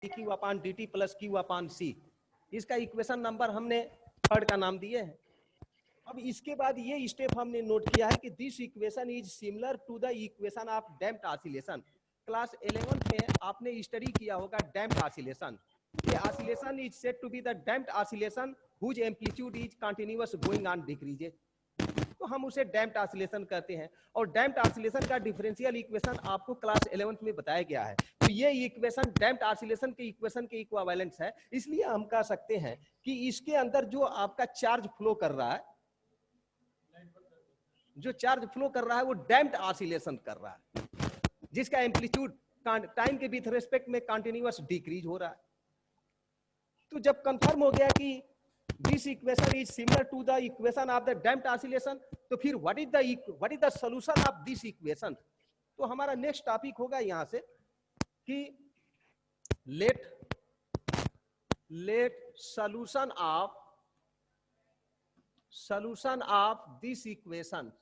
Q अपान D T plus Q अपान सी, इसका equation number हमने third का नाम दिए हैं। अब इसके बाद ये स्टेप हमने नोट किया है कि this equation is similar to the equation of damped oscillation. Class 11 में आपने स्टडी किया होगा डैम्प्ड ऑसिलेशन। ये oscillation is said to be the damped oscillation whose amplitude is continuous going on decreases, तो हम उसे डैम्प्ड ऑसिलेशन कहते हैं। और डैम्प्ड ऑसिलेशन का डिफरेंशियल इक्वेशन आपको क्लास 11th में बताया गया है। तो ये इक्वेशन डैम्प्ड ऑसिलेशन के इक्वेशन के इक्विवेलेंट है, इसलिए हम कह सकते हैं कि इसके अंदर जो आपका चार्ज फ्लो कर रहा है, जो चार्ज फ्लो कर रहा है वो डैम्प्ड ऑसिलेशन कर रहा है, जिसका एम्पलीट्यूड टाइम के विथ रेस्पेक्ट में कंटिन्यूअस डिक्रीज हो रहा है। तो जब कंफर्म हो गया कि this equation is similar to the equation of the damped oscillation, तो फिर what is the solution of this equation. तो हमारा नेक्स्ट टॉपिक होगा यहां से कि let solution of this equation,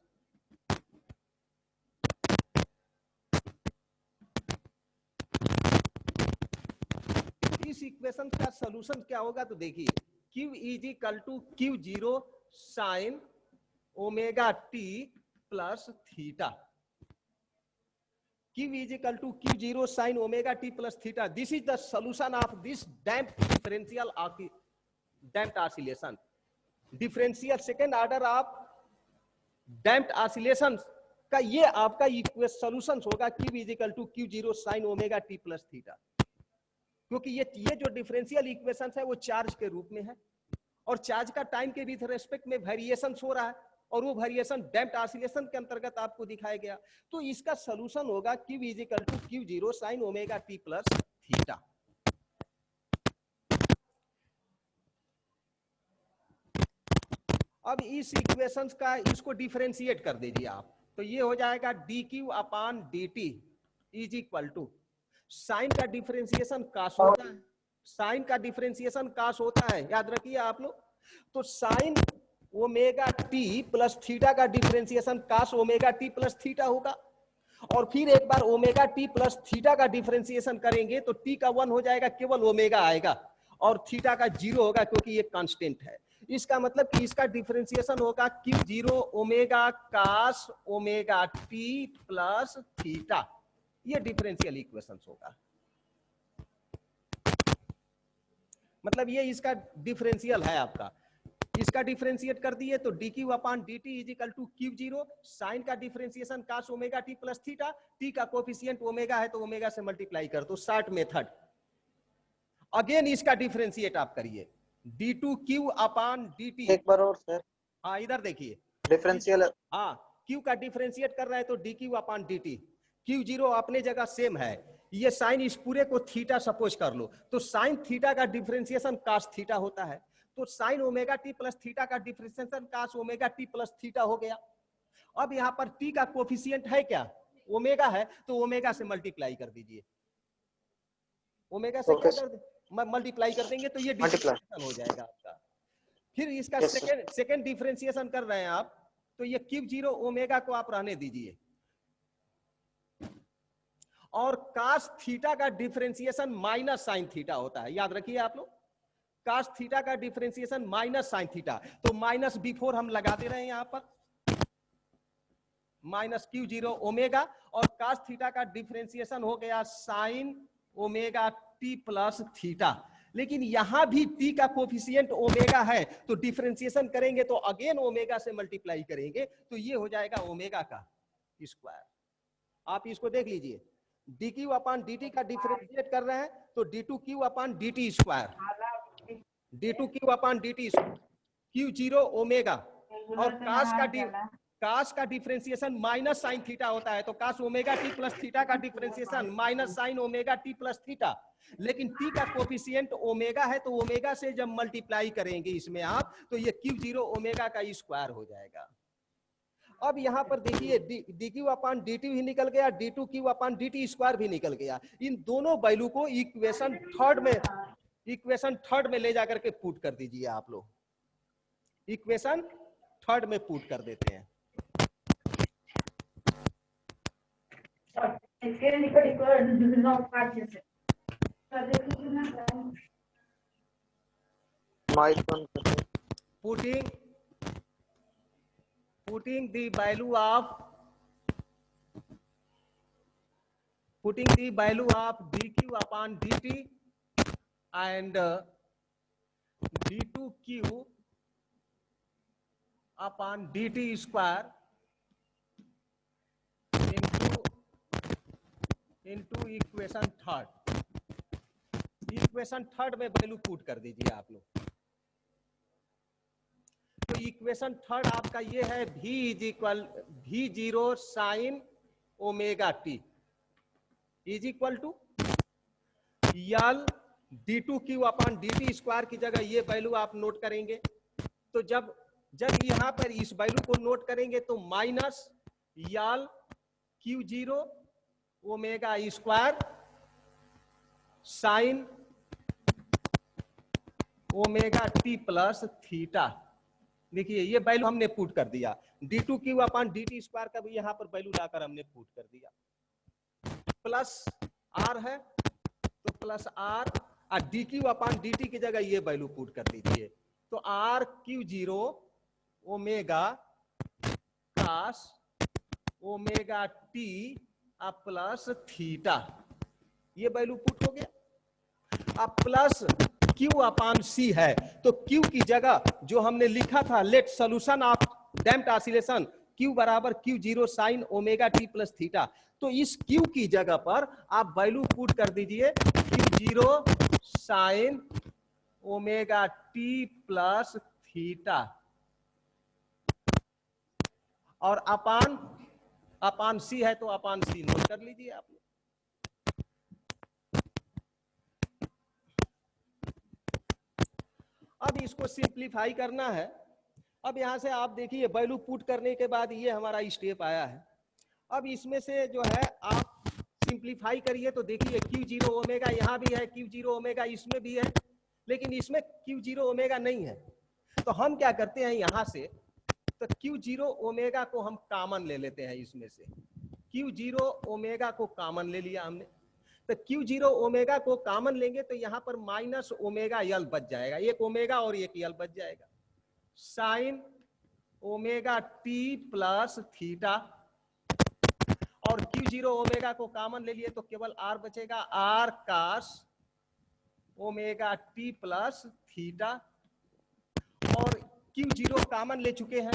इस इक्वेशन का सॉल्यूशन क्या होगा। तो देखिए Q is equal to Q0 sine omega T plus theta, Q is equal to Q0 sin omega t plus theta. This is the solution of this damped differential damped oscillation. Differential second order of damped oscillations का ये आपका solution होगा Q is equal to Q0 sin omega t plus theta, क्योंकि ये जो differential equation है वो charge के रूप में है और चार्ज का टाइम के विथ रेस्पेक्ट में वेरिएशन हो रहा है और वो वेरिएशन डैम्प्ड ऑसिलेशन के अंतर्गत आपको दिखाया गया। तो इसका सॉल्यूशन होगा Q is equal to Q0 sin omega t plus theta. अब इस इक्वेशंस का इसको डिफरेंशिएट कर दीजिए आप, तो ये हो जाएगा dq upon dt is equal to sine का डिफरेंशिएशन कास होता है, साइन का डिफरेंशिएशन कास होता है, याद रखिए आप लोग। तो sine omega T plus theta का differentiation cos omega T plus theta होगा, और फिर एक बार ओमेगा टी प्लस थीटा का डिफरेंशिएशन करेंगे तो टी का 1 हो जाएगा, केवल ओमेगा आएगा, और थीटा का 0 होगा क्योंकि ये कांस्टेंट है। इसका मतलब कि इसका डिफरेंशिएशन होगा Q0 omega cos omega T plus theta, ये डिफरेंशियल इक्वेशन होगा। मतलब ये इसका डिफरेंशियल है आपका, इसका डिफरेंशिएट कर दिए तो dq upon dt is equal to Q0 sine का differentiation cos omega t plus theta, t का कोफिशिएंट ओमेगा है तो ओमेगा से मल्टीप्लाई कर दो, शॉर्ट मेथड। अगेन इसका डिफरेंशिएट आप करिए d2q अपान dt। एक बार और सर, हाँ इधर देखिए डिफरेंशियल, हाँ q का डिफरेंशिएट कर रहा है तो dq अपान dt, Q0 अपने जगह सेम है, ये साइन इस पूरे को थीटा सपोज कर लो, तो साइन थीटा का डिफरेंशिएशन कास थीटा होता है, तो sine omega T plus theta का differentiation cos omega T plus theta हो गया। अब यहाँ पर टी का कोफिशिएंट है क्या, ओमेगा है, तो ओमेगा से मल्टीप्लाई कर दीजिए, ओमेगा से क्या कर दे मल्टीप्लाई कर देंगे तो ये डिफरेंशिएशन हो जाएगा आपका। फिर इसका सेकेंड डिफरेंशिएशन कर रहे हैं आप, तो ये Q0 ओमेगा को आप रहने दीजिए, और कास थीटा का डिफरेंशिएशन माइनस साइन थीटा होता है, याद रखिए आप लोग, कास थीटा का डिफरेंशिएशन माइनस साइन थीटा, तो माइनस बिफोर हम लगा दे रहे हैं यहां पर, माइनस Q0 ओमेगा, और कास थीटा का डिफरेंशिएशन हो गया sign omega T plus theta. लेकिन यहां भी t का कोफिशिएंट ओमेगा है, तो डिफरेंशिएशन करेंगे तो अगेन ओमेगा से मल्टीप्लाई करेंगे, तो ये हो जाएगा ओमेगा का स्क्वायर। आप इसको देख लीजिए, dq अपान dt का डिफरेंशिएट कर रहे हैं तो d2q अपान dt स्क्वायर, d2q अपान dt Q0 ओमेगा, और कास का डिफरेंशिएशन माइनस साइन थीटा होता है, तो cos omega T plus theta का differentiation minus sine omega T plus theta, लेकिन t का कोफिशिएंट ओमेगा है तो ओमेगा से जब मल्टीप्लाई करेंगे इसमें आप, तो ये Q0 ओमेगा का स्क्वायर हो जाएगा। अब यहां पर देखिए dq अपान dt भी निकल गया, d2q अपान dt स्क्वायर भी निकल गया। इन दोनों वैल्यू को इक्वेशन थर्ड में ले जाकर के पुट कर दीजिए आप लोग, इक्वेशन थर्ड में पुट कर देते हैं। putting the value of dq upon dt and d2q upon dt square into equation third में वैल्यू पुट कर दीजिए आप लोग। तो इक्वेशन थर्ड आपका ये है v0 sine omega t is equal to L d2q upon dt square की जगह ये वैल्यू आप नोट करेंगे। तो जब यहां पर इस वैल्यू को नोट करेंगे तो माइनस यल q0 omega square sine omega T plus theta. देखिए ये वैल्यू हमने पुट कर दिया, d2q अपॉन dt स्क्वायर का भी यहां पर वैल्यू लाकर हमने पुट कर दिया। प्लस r है तो प्लस r और dq अपॉन dt की जगह ये वैल्यू पुट कर दीजिए। तो r q0 omega cos omega T plus theta, ये वैल्यू पुट हो गया। अब प्लस Q अपॉन C है तो Q की जगह जो हमने लिखा था let solution of damped oscillation Q बराबर Q0 sine omega T plus theta, तो इस Q की जगह पर आप वैल्यू पुट कर दीजिए Q0 sine omega T plus theta और अपान C है तो अपान C नोट कर लीजिए आप लोग। अब इसको सिंप्लीफाई करना है। अब यहां से आप देखिए वैल्यू पुट करने के बाद ये हमारा स्टेप आया है। अब इसमें से जो है आप सिंप्लीफाई करिए तो देखिए Q0 ओमेगा यहाँ भी है, Q0 ओमेगा इसमें भी है, लेकिन इसमें Q0 ओमेगा नहीं है। तो हम क्या करते हैं यहां से, तो Q0 ओमेगा को हम कॉमन ले लेते हैं। इसमें से Q0 ओमेगा को कॉमन ले लिया हमने, तो Q0 ओमेगा को कॉमन लेंगे तो यहां पर माइनस ओमेगा यल बच जाएगा, एक ओमेगा और एक यल बच जाएगा। Sign omega T plus theta और Q0 ओमेगा को कॉमन ले लिए तो केवल R बचेगा, R cos omega T plus theta. और Q0 कॉमन ले चुके हैं,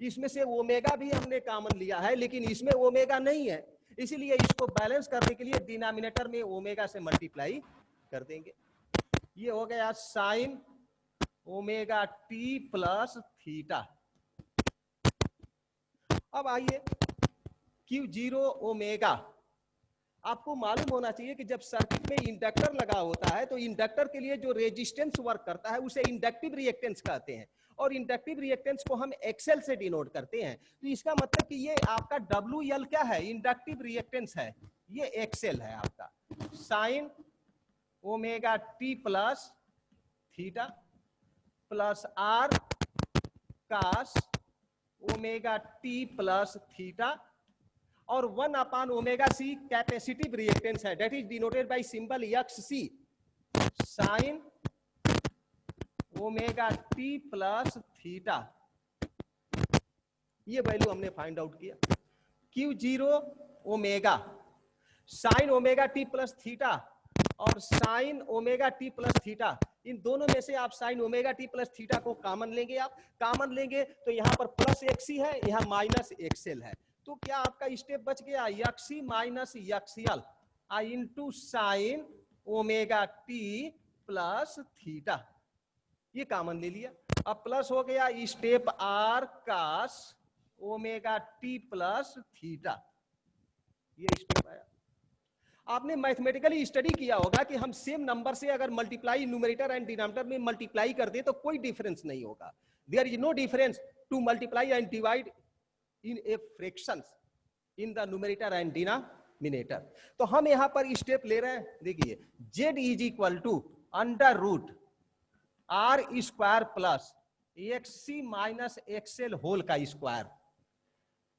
इसमें से ओमेगा भी हमने कॉमन लिया है लेकिन इसमें ओमेगा नहीं है, इसीलिए इसको बैलेंस करने के लिए डिनोमिनेटर में ओमेगा से मल्टीप्लाई कर देंगे। ये हो गया sign omega T plus theta. अब आइए Q0 ओमेगा, आपको मालूम होना चाहिए कि जब सर्किट में इंडक्टर लगा होता है तो इंडक्टर के लिए जो रेजिस्टेंस वर्क करता है उसे इंडक्टिव रिएक्टेंस कहते हैं और इंडक्टिव रिएक्टेंस को हम एक्सेल से डिनोट करते हैं। तो इसका मतलब कि ये आपका WL क्या है, इंडक्टिव रिएक्टेंस है, ये एक्सेल है आपका। Sine omega T plus theta plus R cos omega T plus theta और 1 upon omega C capacitive reactance है, that is denoted by symbol XC। Sine omega T plus theta, ये वैल्यू हमने find out किया। Q0 omega sine omega T plus theta और sine omega T plus theta, इन दोनों में से आप sine omega T plus theta को कॉमन लेंगे। आप कॉमन लेंगे तो यहाँ पर प्लस XC है, यहाँ माइनस XL है, तो क्या आपका स्टेप बच गया XC minus XL into sine omega T plus theta, ये कॉमन ले लिया। अब प्लस हो गया step R cos omega T plus theta, ये स्टेप आया। आपने मैथमेटिकली स्टडी किया होगा कि हम सेम नंबर से अगर मल्टीप्लाई न्यूमरेटर एंड डिनोमिनेटर में मल्टीप्लाई कर दे तो कोई डिफरेंस नहीं होगा। There is no difference to multiply and divide in a fractions in the numerator and denominator. तो हम यहां पर स्टेप ले रहे हैं, देखिए z is equal to under root R square plus XC minus XL whole का स्क्वायर।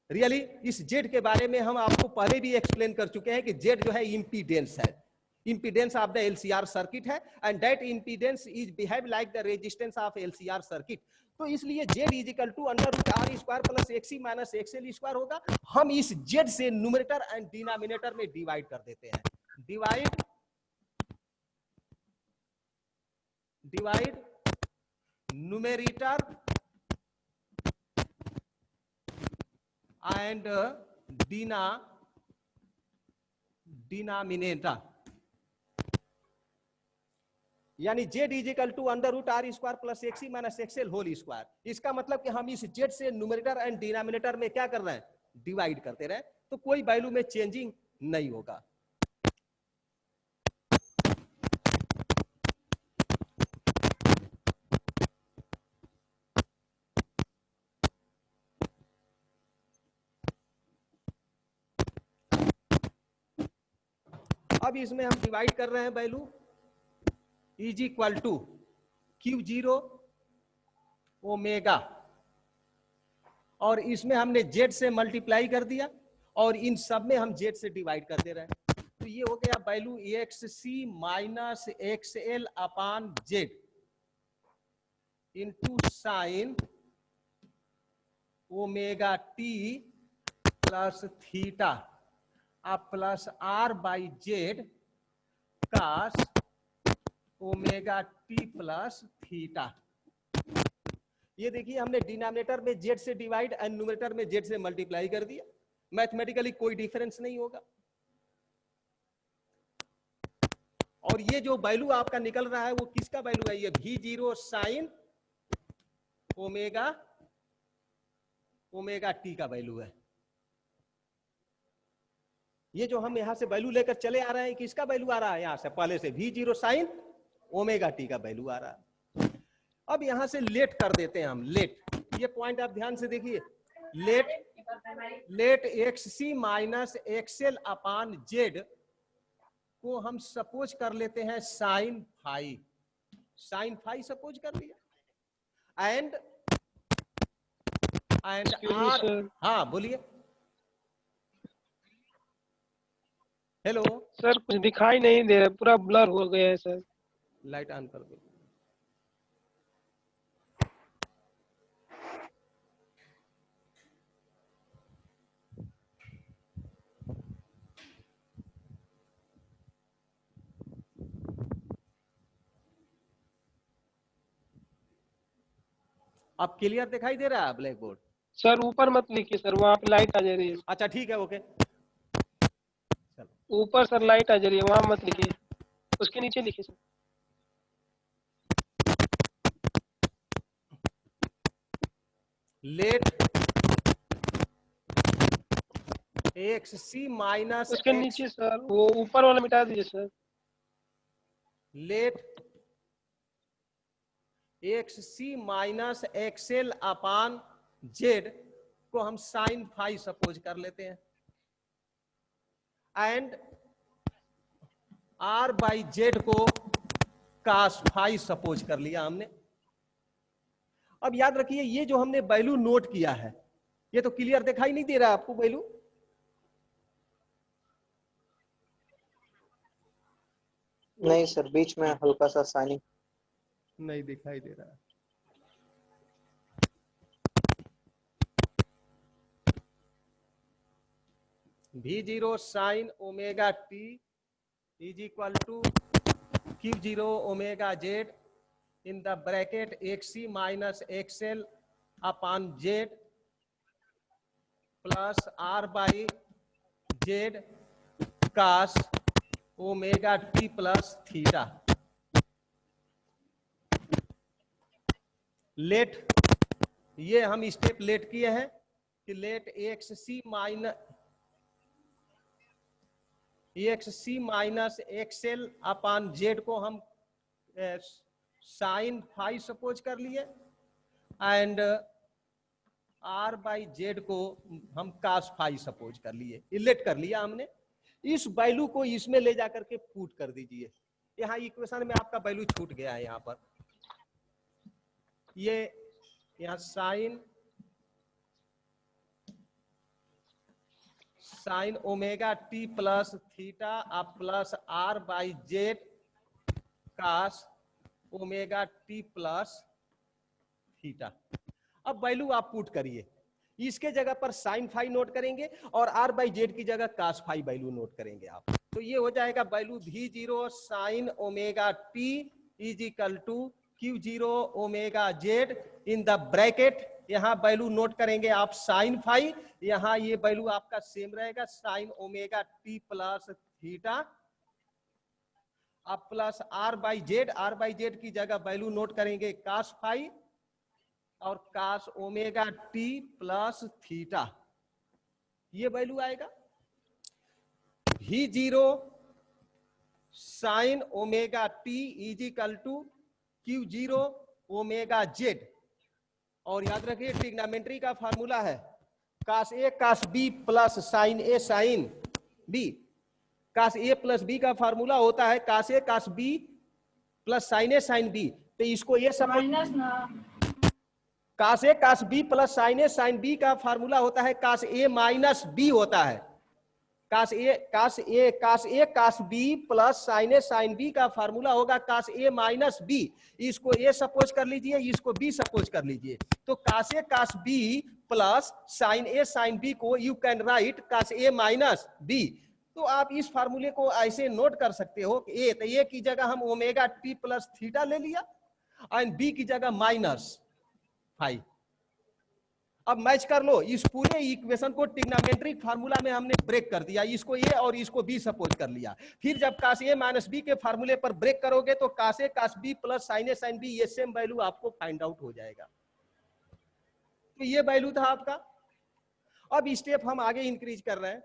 रियली इस Z के बारे में हम आपको पहले भी एक्सप्लेन कर चुके हैं कि Z जो है इंपीडेंस है, impedance of the LCR circuit है, and that impedance is behave like the resistance of LCR circuit. तो इसलिए Z is equal to under root R square plus XC minus XL square होगा. हम इस Z से numerator and denominator में divide कर देते हैं. डिवाइड न्यूमरेटर एंड डिनोमिनेटर, यानी Z is equal to under root R square plus XC minus XL whole square. इसका मतलब कि हम इस Z से न्यूमरेटर एंड डिनोमिनेटर में क्या कर रहे हैं, डिवाइड करते रहे, तो कोई वैल्यू में चेंजिंग नहीं होगा. अब इसमें हम डिवाइड कर रहे हैं value is equal to Q0 omega, और इसमें हमने Z से मल्टीप्लाई कर दिया और इन सब में हम Z से डिवाइड कर दे रहे हैं. तो ये हो गया value XC minus XL upon Z into sine omega T plus theta plus R by Z cos omega T plus theta. ये देखिए हमने डिनोमिनेटर में Z से डिवाइड एंड न्यूमरेटर में Z से मल्टीप्लाई कर दिया. मैथमेटिकली कोई डिफरेंस नहीं होगा. और ये जो वैल्यू आपका निकल रहा है वो किसका वैल्यू है, ये V0 sine omega omega t का वैल्यू है. ये जो हम यहां से वैल्यू लेकर चले आ रहे हैं किसका वैल्यू आ रहा है, यहां से पहले से V0 साइन ओमेगा टी का वैल्यू आ रहा है. अब यहां से लेट कर देते हैं हम. लेट, ये पॉइंट आप ध्यान से देखिए. Late XC minus XL upon Z को हम सपोज कर लेते हैं साइन फाई सपोज कर लिया. एंड आर, हाँ बोलिए. हेलो सर, कुछ दिखाई नहीं दे रहा, पूरा ब्लर हो गया है सर. लाइट ऑन कर दो. अब क्लियर दिखाई दे रहा है ब्लैक बोर्ड? सर ऊपर मत लिखिए सर, वहाँ पे लाइट आ जा रही है. अच्छा ठीक है, ओके. ऊपर सर लाइट आ जा रही है, वहाँ मत लिखिए, उसके नीचे लिखिए सर. लेट XC माइनस उसके नीचे सर, वो ऊपर वाला मिटा दीजिए sir. Let XC minus XL upon Z को हम साइन फाई सपोज कर लेते हैं. एंड R बाई Z को कास फाई सपोज कर लिया हमने. अब याद रखिए ये जो हमने वैल्यू नोट किया है ये तो क्लियर दिखाई नहीं दे रहा आपको वैल्यू? नहीं सर, बीच में हल्का सा साइनिंग नहीं दिखाई दे रहा. V0 sine omega t is equal to Q0 omega Z in the bracket XC minus XL upon Z plus R by Z cos omega T plus theta. Let, ये हम स्टेप लेट किए हैं कि let XC minus XL upon Z को हम sine phi suppose कर लिए and R by Z को हम कास फाई सपोज कर लिए. इलेट कर लिया हमने. इस वैल्यू को इसमें ले जाकर के पुट कर दीजिए. यहाँ इक्वेशन में आपका वैल्यू छूट गया है. यहाँ पर ये यहाँ sine omega T plus theta अब plus R by Z cos omega T plus theta. अब वैल्यू आप पुट करिए, इसके जगह पर साइन फाई नोट करेंगे और आर बाई जेड की जगह कास फाई वैल्यू नोट करेंगे आप। तो ये हो जाएगा value V0 sine omega t is equal to Q0 omega Z in the bracket, यहां वैल्यू नोट करेंगे आप साइन फाई, यहां ये वैल्यू आपका सेम रहेगा sine omega T plus theta अब प्लस आर बाई जेड की जगह वैल्यू नोट करेंगे कास फाई और cos omega T plus theta, ये वैल्यू आएगा V0 sine omega t is equal to Q0 omega Z. और याद रखिए ट्रिग्नोमेट्री का फार्मूला है cos A cos B plus sine A sine B. Cos A plus B का formula होता है cos A cos B plus sine A sine B. तो इसको ये suppose cos A cos B plus sine A sine B का formula होता है cos A minus B होता है। Cos A cos B plus sine A sine B का formula होगा कास ए माइनस बी। इसको ए सपोज कर लीजिए, इसको बी सपोज कर लीजिए। तो cos A cos B plus sine A sine B को you can write cos A minus B. तो आप इस फार्मूले को ऐसे नोट कर सकते हो कि ए, तो ए की जगह हम ओमेगा टी प्लस थीटा ले लिया एंड बी की जगह माइनस फाइव। अब मैच कर लो, इस पूरे इक्वेशन को ट्रिग्नोमेट्रिक फार्मूला में हमने ब्रेक कर दिया, इसको ए और इसको बी सपोज कर लिया। फिर जब कास ए माइनस बी के फार्मूले पर ब्रेक करोगे तो cos A cos B plus sine A sine B ये सेम वैल्यू आपको फाइंड आउट हो जाएगा। तो ये वैल्यू था आपका। अब स्टेप हम आगे इंक्रीज कर रहे हैं।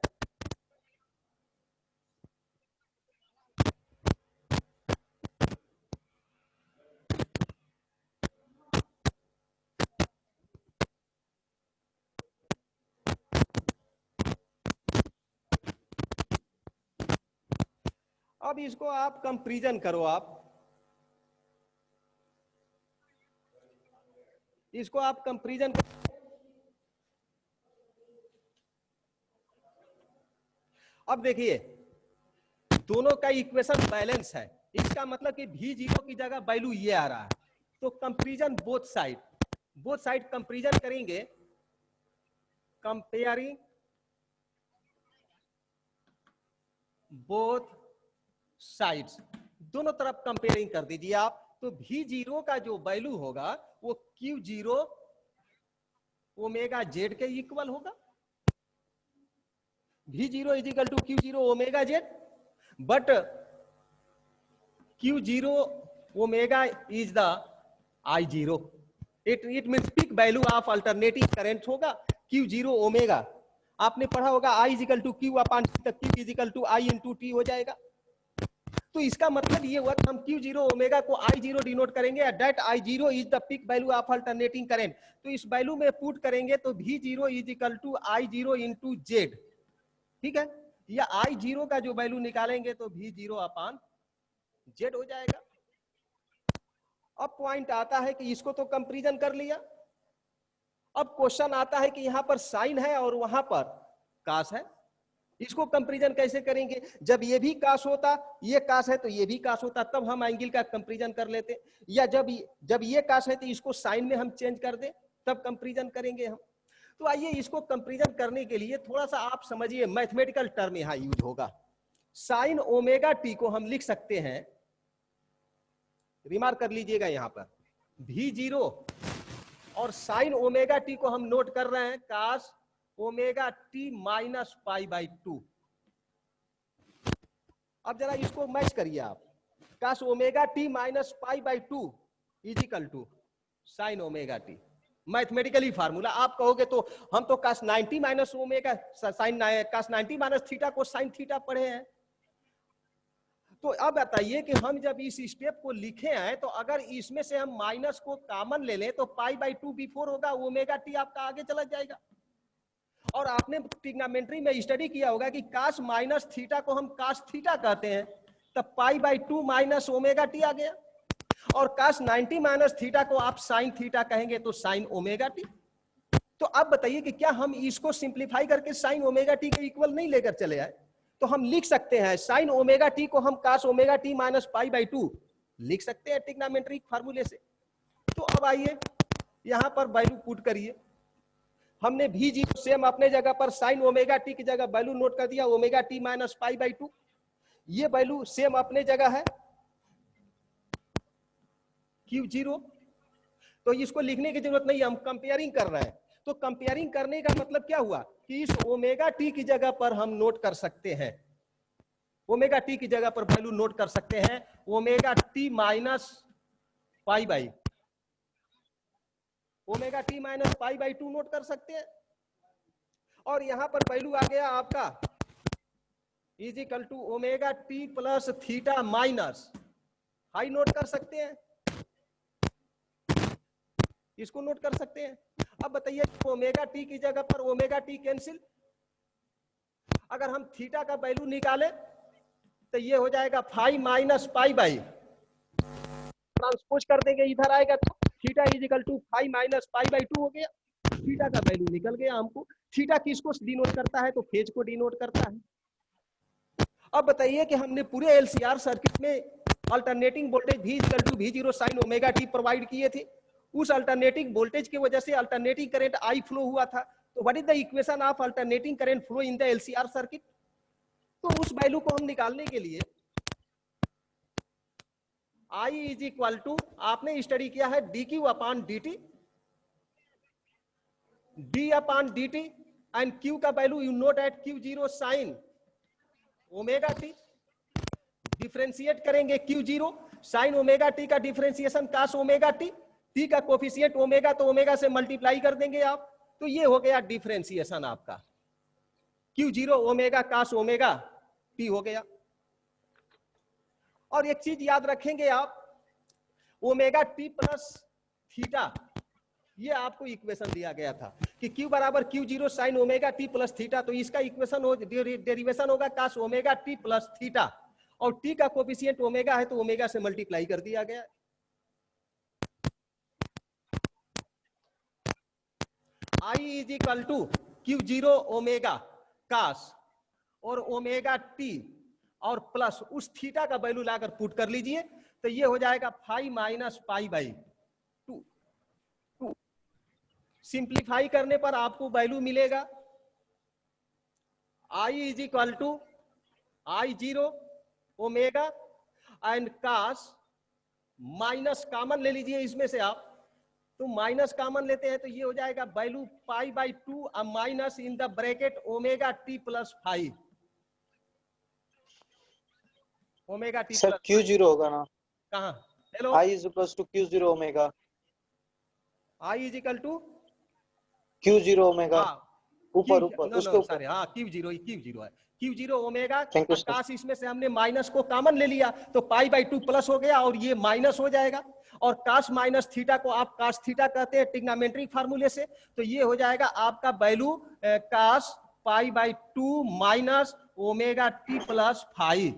अब इसको आप कंपैरिजन करो, इसको आप कंपैरिजन करो। अब देखिए दोनों का इक्वेशन बैलेंस है, इसका मतलब कि V0 की जगह वैल्यू ये आ रहा है। तो कंपैरिजन बोथ साइड कंपैरिजन करेंगे, कंपेयरिंग बोथ साइड्स, दोनों तरफ कंपेयरिंग कर दीजिए आप। तो V0 का जो वैल्यू होगा वो Q0 ओमेगा जेड के इक्वल होगा। V0 is equal to Q0 omega Z, but Q0 omega is the I0, it means peak value of alternating current होगा Q0 ओमेगा। आपने पढ़ा होगा I is equal to Q upon T, तक Q is equal to I into T हो जाएगा। तो इसका मतलब ये हुआ कि हम Q0 ओमेगा को I0 डिनोट करेंगे, that I0 is the peak value of alternating current. तो इस वैल्यू में पुट करेंगे तो V0 is equal to I0 into Z, ठीक है। या I0 का जो वैल्यू निकालेंगे तो V0 अपॉन जेड हो जाएगा। अब पॉइंट आता है कि इसको तो कंपैरिजन कर लिया, अब क्वेश्चन आता है कि यहां पर साइन है और वहां पर कास है, इसको कंपैरिजन कैसे करेंगे। जब ये भी कास होता, ये कास है तो ये भी कास होता, तब हम एंगल का कंपैरिजन कर लेते। या जब ये कास है तो इसको साइन में हम चेंज कर दे, तब कंपैरिजन करेंगे हम। तो आइए इसको कंपैरिजन करने के लिए थोड़ा सा आप समझिए, मैथमेटिकल टर्म यहां यूज होगा। साइन ओमेगा टी को हम लिख सकते हैं, रिमार्क कर लीजिएगा यहां पर V0 और साइन ओमेगा टी को हम नोट कर रहे हैं cos omega t minus pi by 2। अब जरा इसको मैच करिए आप, cos omega t minus pi by 2 is equal to sine omega t. Mathematically formula आप कहोगे तो हम तो cos 90 minus omega sine cos 90 minus theta को साइन थीटा पढ़े हैं। तो अब बताइए कि हम जब इस स्टेप को लिखे हैं तो अगर इसमें से हम माइनस को कॉमन ले लें तो पाई बाई 2 बिफोर होगा, ओमेगा टी आपका आगे चला जाएगा। और आपने ट्रिग्नोमेट्री में स्टडी किया होगा कि कास माइनस थीटा को हम कास थीटा कहते हैं, तब pi by 2 minus omega T आ गया। और कास 90 माइनस थीटा को आप साइन थीटा कहेंगे तो साइन ओमेगा टी। तो अब बताइए कि क्या हम इसको सिंप्लीफाई करके साइन ओमेगा टी के इक्वल नहीं लेकर चले आए? तो हम लिख सकते हैं साइन ओमेगा टी को हम cos omega t minus pi by 2 लिख सकते हैं ट्रिग्नोमेट्रिक फार्मूले से। तो अब आइए यहां पर वैल्यू पुट करिए। हमने भी जीरो सेम अपने जगह पर साइन ओमेगा टी की जगह वैल्यू नोट कर दिया omega t minus pi by 2। ये वैल्यू सेम अपने जगह है क्यू जीरो। तो इसको लिखने की जरूरत नहीं, हम कंपेयरिंग कर रहे हैं। तो कंपेयरिंग करने का मतलब क्या हुआ कि इस ओमेगा टी की जगह पर हम नोट कर सकते हैं, ओमेगा टी की जगह पर वैल्यू नोट कर सकते हैं omega t minus pi by, omega t minus pi by 2 note कर सकते हैं। और यहां पर वैल्यू आ गया आपका is equal to omega T plus theta minus हाई नोट कर सकते हैं, इसको नोट कर सकते हैं। अब बताइए ओमेगा टी की जगह पर ओमेगा टी कैंसिल, अगर हम थीटा का वैल्यू निकालें तो ये हो जाएगा phi minus pi by, transpose कर देंगे इधर आएगा तो theta is equal to phi minus pi by 2 हो गया। थीटा का वैल्यू निकल गया हमको। थीटा किसको डिनोट करता है? तो फेज को डिनोट करता है। अब बताइए कि हमने पूरे एलसीआर सर्किट में alternating voltage V equal to V0 sine omega t provide किए थे। उस अल्टरनेटिंग वोल्टेज की वजह से अल्टरनेटिंग करंट I फ्लो हुआ था। तो what is the equation of alternating current flow in the LCR circuit? तो उस वैल्यू को हम निकालने के लिए I इज इक्वल टू, आपने स्टडी किया है dq upon dt, d upon dt and q का value you note at q0 sine omega t. Differentiate करेंगे q0 साइन ओमेगा टी का differentiation cos omega t, t का coefficient omega तो omega से multiply कर देंगे आप। तो ये हो गया डिफरेंशिएशन आपका q0 omega cos omega T हो गया। और एक चीज याद रखेंगे आप, ओमेगा टी प्लस थीटा, ये आपको इक्वेशन दिया गया था कि Q बराबर Q0 sine omega T plus theta. तो इसका इक्वेशन हो डेरिवेशन होगा cos omega T plus theta, और टी का कोफिशिएंट ओमेगा है तो ओमेगा से मल्टीप्लाई कर दिया गया। I is equal to Q0 omega cos और ओमेगा टी और प्लस उस थीटा का वैल्यू लाकर पुट कर लीजिए। तो ये हो जाएगा phi minus pi by 2। Simplify करने पर आपको वैल्यू मिलेगा I is equal to I0 omega and cos, minus common ले लीजिए इसमें से आप, तो माइनस कॉमन लेते हैं तो ये हो जाएगा value pi by 2 minus in the bracket omega T plus 5, omega t sir Q0 होगा ना? कहाँ? Hello, I is equals to Q0 omega, I is equal to Q0 omega, ऊपर ऊपर उसके ऊपर। सॉरी, हाँ Q0 है, Q0 omega Thank you, sir. काश इसमें से हमने माइनस को कॉमन ले लिया तो पाई बाई 2 प्लस हो गया और ये माइनस हो जाएगा। और काश माइनस थीटा को आप काश थीटा कहते हैं ट्रिग्नोमेट्रिक फार्मूले से, तो ये हो जाएगा आपका value cos pi by 2 minus omega T plus 5।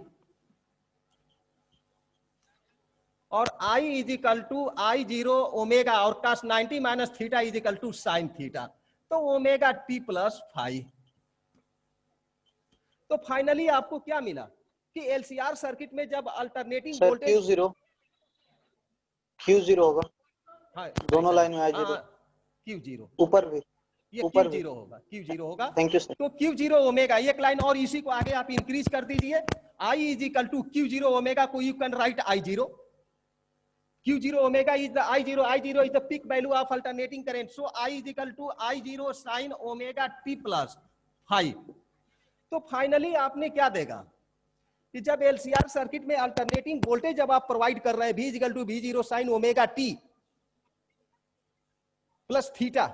और I is equal to I0 omega और cos 90 minus theta is equal to sine theta, तो ओमेगा टी प्लस 5। तो फाइनली आपको क्या मिला कि एलसीआर सर्किट में जब अल्टरनेटिंग सर वोल्टेज Q0 होगा, हाँ, दोनों लाइन में I0, Q0 ऊपर भी, ये ऊपर Q0 होगा, Q0 होगा। Thank you sir. तो Q0 ओमेगा एक लाइन और इसी को आगे आप इंक्रीज कर दीजिए, I is equal to Q0 omega को you can write I0, Q0 omega is the I0 is the peak value of alternating current. So I is equal to I0 sin omega t plus 5. तो finally आपने क्या देगा कि जब LCR circuit में alternating voltage जब आप provide कर रहे हैं V equal to V0 sin omega t plus theta,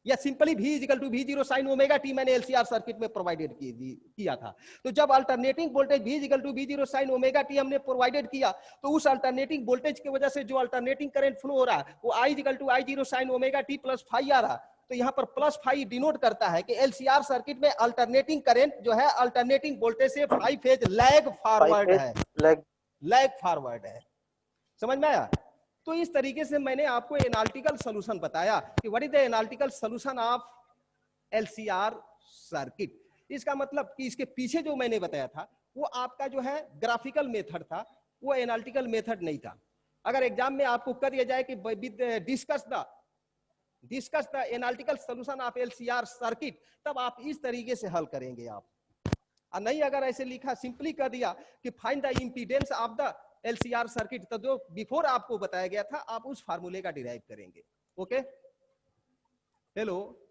या simply V equal to V0 sin omega t मैंने एलसीआर सर्किट में प्रोवाइडेड किया था। तो जब alternating voltage V equal to V0 sin omega t हमने प्रोवाइडेड किया तो उस अल्टरनेटिंग वोल्टेज की वजह से जो अल्टरनेटिंग करंट फ्लो हो रहा है वो I equal to I0 sin omega t plus 5 आ रहा। तो यहाँ पर प्लस 5 डिनोट करता है कि एलसीआर सर्किट में अल्टरनेटिंग करंट जो है अल्टरनेटिंग वोल्टेज से 5 फेज लैग फॉरवर्ड है, लैग फॉरवर्ड है। समझ में आया? तो इस तरीके से मैंने आपको एनालिटिकल सॉल्यूशन बताया कि what is the analytical solution of LCR circuit. इसका मतलब कि इसके पीछे जो मैंने बताया था वो आपका जो है ग्राफिकल मेथड था, वो एनालिटिकल मेथड नहीं था। अगर एग्जाम में आपको कर दिया जाए कि discuss the analytical solution of LCR circuit, तब आप इस तरीके से हल करेंगे आप। और नहीं अगर ऐसे लिखा सिंपली कर दिया कि find the impedance of the LCR circuit, तो जो बिफोर आपको बताया गया था आप उस फार्मूले का डिराइव करेंगे। Okay, hello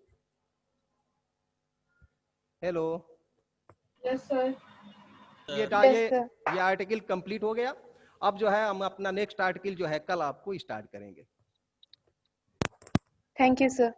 hello, yes sir. ये आर्टिकल कंप्लीट हो गया। अब जो है हम अपना नेक्स्ट आर्टिकल जो है कल आपको स्टार्ट करेंगे। Thank you sir.